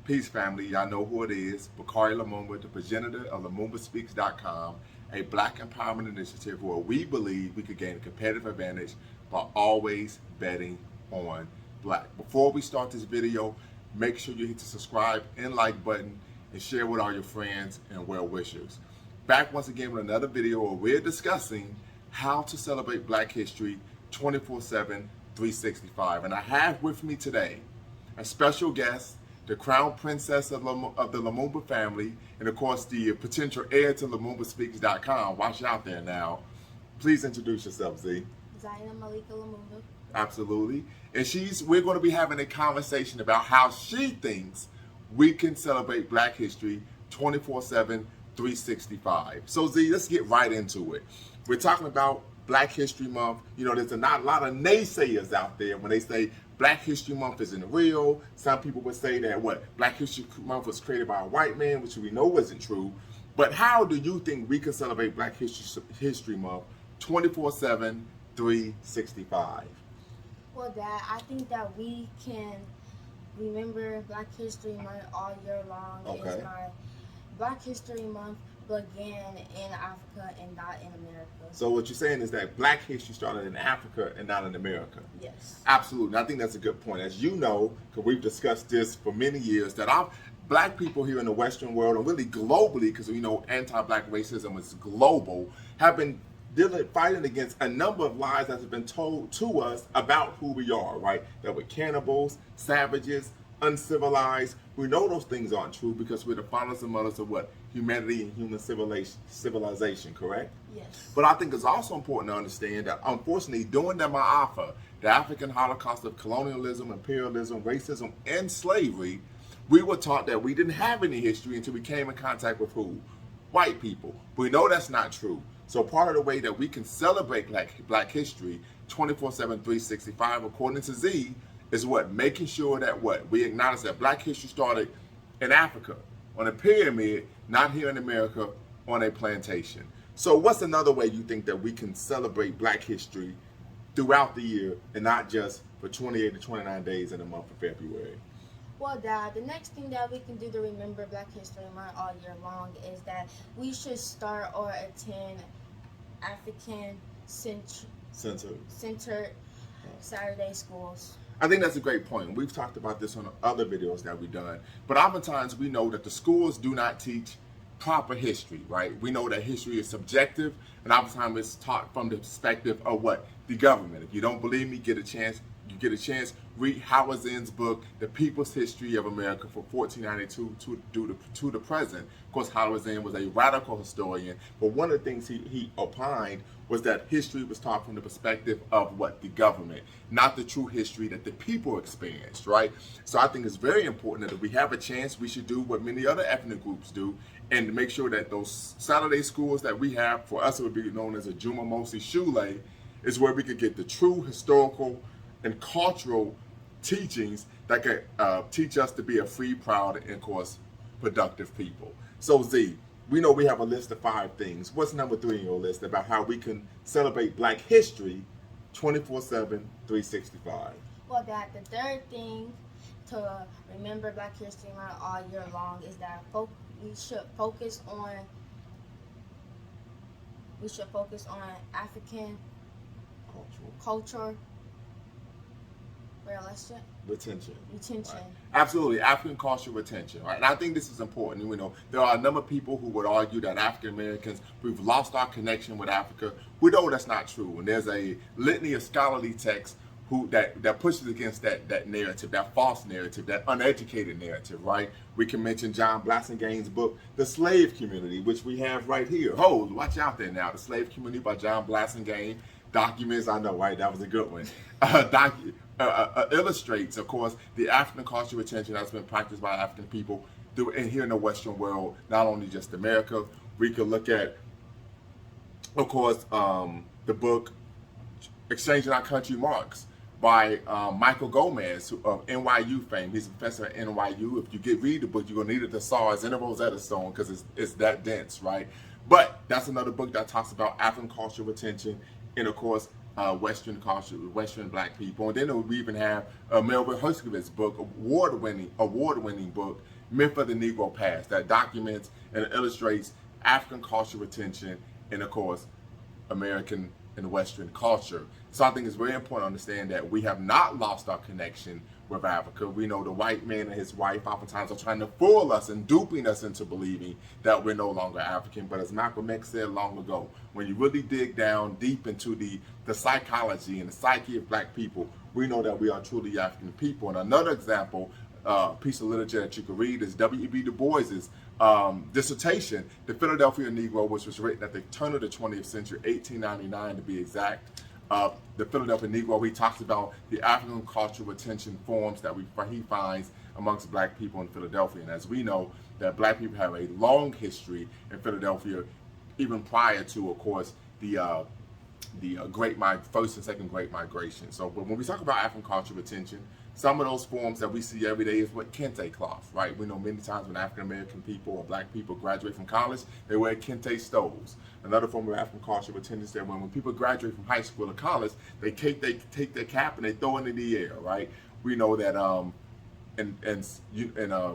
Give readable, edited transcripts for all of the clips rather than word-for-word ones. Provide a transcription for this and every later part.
Peace family, y'all know who it is. Bakari Lumumba, the progenitor of LumumbaSpeaks.com, a black empowerment initiative where we believe we could gain a competitive advantage by always betting on black. Before we start this video, make sure you hit the subscribe and like button and share with all your friends and well wishers. Back once again with another video where we're discussing how to celebrate Black History 24/7, 365. And I have with me today a special guest, the Crown Princess of the Lumumba family, and of course the potential heir to LumumbaSpeaks.com. Watch out there now. Please introduce yourself, Z. Zaina Malika Lumumba. Absolutely. And we're going to be having a conversation about how she thinks we can celebrate Black History 24/7, 365. So Z, let's get right into it. We're talking about Black History Month. You know, there's not a lot of naysayers out there when they say Black History Month isn't real. Some people would say that Black History Month was created by a white man, which we know isn't true. But how do you think we can celebrate Black History Month 24/7, 365? Well, Dad, I think that we can remember Black History Month all year long. Okay. Black History Month began in Africa and not in America. So what you're saying is that Black history started in Africa and not in America? Yes. Absolutely. I think that's a good point. As you know, because we've discussed this for many years, that Black people here in the Western world, and really globally, because we know anti-Black racism is global, have been fighting against a number of lies that have been told to us about who we are, right? That we're cannibals, savages, uncivilized. We know those things aren't true because we're the fathers and mothers of humanity and human civilization, correct? Yes. But I think it's also important to understand that, unfortunately, during the Ma'afa, the African Holocaust of colonialism, imperialism, racism, and slavery, we were taught that we didn't have any history until we came in contact with who? White people. We know that's not true. So part of the way that we can celebrate Black history 24/7, 365, according to Z, is making sure that we acknowledge that Black history started in Africa on a pyramid, not here in America on a plantation. So what's another way you think that we can celebrate Black history throughout the year and not just for 28 to 29 days in the month of February? Well, Dad, the next thing that we can do to remember Black History Month all year long is that we should start or attend African-centered Saturday schools. I think that's a great point. We've talked about this on other videos that we've done. But oftentimes we know that the schools do not teach proper history, right? We know that history is subjective, and oftentimes it's taught from the perspective of the government. If you don't believe me, you get a chance, read Howard Zinn's book, The People's History of America from 1492 to the present. Of course, Howard Zinn was a radical historian, but one of the things he opined was that history was taught from the perspective of the government, not the true history that the people experienced, right? So I think it's very important that if we have a chance, we should do what many other ethnic groups do, and make sure that those Saturday schools that we have, for us it would be known as a Juma Mosi Shule, is where we could get the true historical and cultural teachings that could teach us to be a free, proud, and of course, productive people. So Z, we know we have a list of 5 things. What's number 3 in your list about how we can celebrate Black history 24/7, 365? Well, Dad, the third thing to remember Black History Month all year long is that we should focus on African culture. Retention. Retention. Right. Absolutely, African culture retention, right? And I think this is important. There are a number of people who would argue that African Americans, we've lost our connection with Africa. We know that's not true. And there's a litany of scholarly texts that pushes against that narrative, that false narrative, that uneducated narrative, right? We can mention John Blasingame book, The Slave Community, which we have right here. Oh, watch out there now. The Slave Community by John Blasingame. Documents, I know, right? That was a good one. Illustrates, of course, the African cultural retention that's been practiced by African people here in the Western world, not only just America. We could look at, of course, the book Exchanging Our Country Marks by Michael Gomez of NYU fame. He's a professor at NYU. If you read the book, you're going to need a thesaurus and a Rosetta Stone because it's that dense, right? But that's another book that talks about African cultural retention and, of course, Western culture, Western Black people. And then we even have Melvin Herskovic's book, award-winning book, Myth of the Negro Past, that documents and illustrates African cultural retention and, of course, American and Western culture. So I think it's very important to understand that we have not lost our connection with Africa. We know the white man and his wife oftentimes are trying to fool us and duping us into believing that we're no longer African. But as Malcolm X said long ago, when you really dig down deep into the psychology and the psyche of black people, we know that we are truly African people. And another example, piece of literature that you can read is W.E.B. Du Bois's dissertation, The Philadelphia Negro, which was written at the turn of the 20th century, 1899 to be exact. The Philadelphia Negro, he talks about the African cultural retention forms that he finds amongst black people in Philadelphia. And as we know, that black people have a long history in Philadelphia, even prior to, of course, the first and second Great Migration. So when we talk about African cultural retention, some of those forms that we see every day is what kente cloth, right? We know many times when African American people or black people graduate from college, they wear kente stoles. Another form of African cultural retention is that when people graduate from high school or college, they take their cap and they throw it in the air, right? We know that in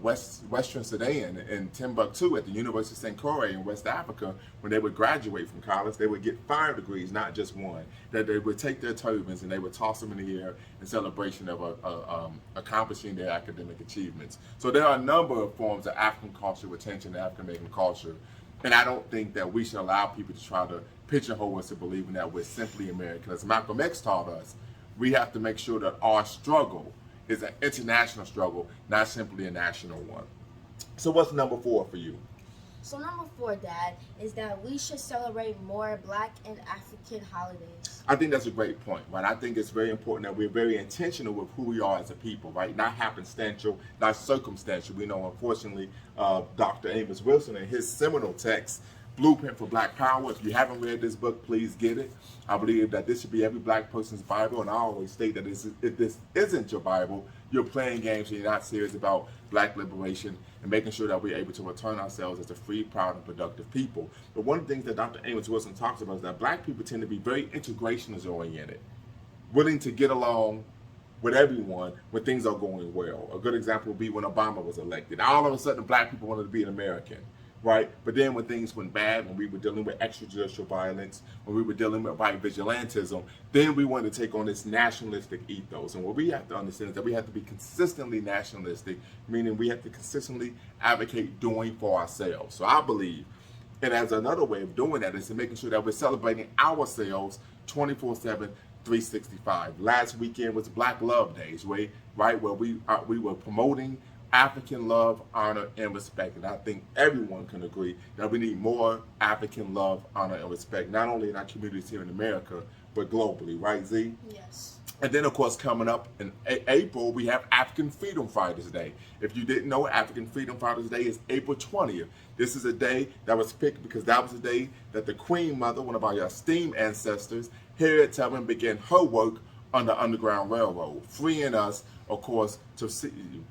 Western Sudan and Timbuktu at the University of St. Croix in West Africa, when they would graduate from college, they would get 5 degrees, not just one. That they would take their turbans and they would toss them in the air in celebration of accomplishing their academic achievements. So there are a number of forms of African cultural retention and African American culture. And I don't think that we should allow people to try to pigeonhole us to believing that we're simply American. As Malcolm X taught us, we have to make sure that our struggle is an international struggle, not simply a national one. So what's number 4 for you? So number 4, Dad, is that we should celebrate more Black and African holidays. I think that's a great point, right? I think it's very important that we're very intentional with who we are as a people, right? Not happenstantial, not circumstantial. We know, unfortunately, Dr. Amos Wilson in his seminal text, Blueprint for Black Power. If you haven't read this book, please get it. I believe that this should be every black person's Bible, and I always state that if this isn't your Bible, you're playing games and you're not serious about black liberation and making sure that we're able to return ourselves as a free, proud, and productive people. But one of the things that Dr. Amos Wilson talks about is that black people tend to be very integrationist oriented, willing to get along with everyone when things are going well. A good example would be when Obama was elected. All of a sudden, black people wanted to be an American. Right? But then when things went bad, when we were dealing with extrajudicial violence, when we were dealing with white vigilantism, then we wanted to take on this nationalistic ethos. And what we have to understand is that we have to be consistently nationalistic, meaning we have to consistently advocate doing for ourselves. So I believe, and as another way of doing that is to making sure that we're celebrating ourselves 24/7, 365. Last weekend was Black Love Days, right? Where we were promoting African love, honor, and respect. And I think everyone can agree that we need more African love, honor, and respect, not only in our communities here in America, but globally, right, Z? Yes. And then, of course, coming up in April, we have African Freedom Fighters Day. If you didn't know, African Freedom Fighters Day is April 20th. This is a day that was picked because that was the day that the Queen Mother, one of our esteemed ancestors, Harriet Tubman, began her work on the Underground Railroad, freeing us, of course,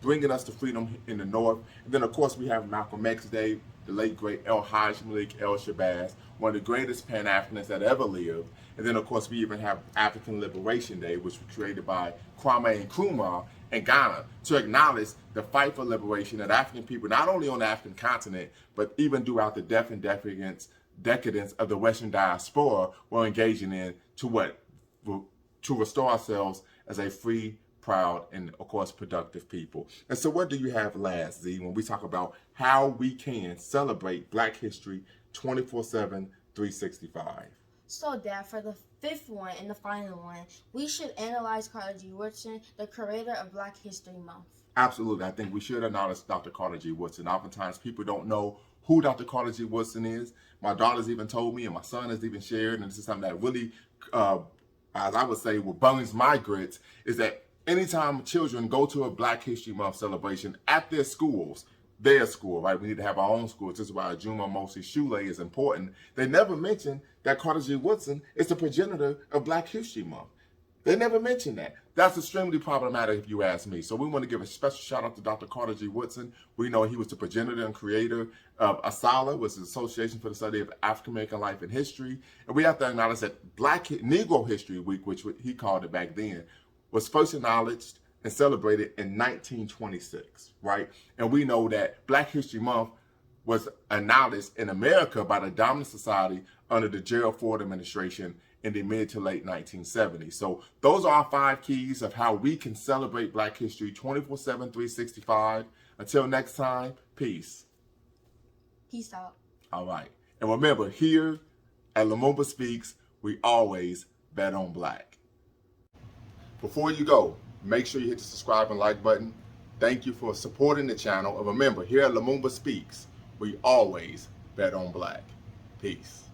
bringing us to freedom in the North. And then, of course, we have Malcolm X Day, the late, great El-Hajj Malik El-Shabazz, one of the greatest Pan-Africanists that ever lived. And then, of course, we even have African Liberation Day, which was created by Kwame Nkrumah in Ghana to acknowledge the fight for liberation that African people, not only on the African continent, but even throughout the death and decadence of the Western diaspora, were engaging in to restore ourselves as a free, proud, and of course productive people. And so what do you have last, Z, when we talk about how we can celebrate Black history 24/7, 365? So, Dad, for the 5th one and the final one, we should analyze Carter G. Woodson, the creator of Black History Month. Absolutely. I think we should acknowledge Dr. Carter G. Woodson. Oftentimes people don't know who Dr. Carter G. Woodson is. My daughter's even told me, and my son has even shared, and this is something that really, as I would say, what burns my grits, is that anytime children go to a Black History Month celebration at their schools, their school, right? We need to have our own schools. This is why Juma Mosi Shule is important. They never mention that Carter G. Woodson is the progenitor of Black History Month. They never mention that. That's extremely problematic if you ask me. So we want to give a special shout out to Dr. Carter G. Woodson. We know he was the progenitor and creator of ASALH, which is the Association for the Study of African American Life and History. And we have to acknowledge that Negro History Week, which he called it back then, was first acknowledged and celebrated in 1926, right? And we know that Black History Month was announced in America by the Dominant Society under the Gerald Ford administration in the mid to late 1970s. So those are our 5 keys of how we can celebrate Black history 24/7, 365. Until next time, peace. Peace out. All right. And remember, here at Lumumba Speaks, we always bet on Black. Before you go, make sure you hit the subscribe and like button. Thank you for supporting the channel. And remember, here at Lumumba Speaks, we always bet on Black. Peace.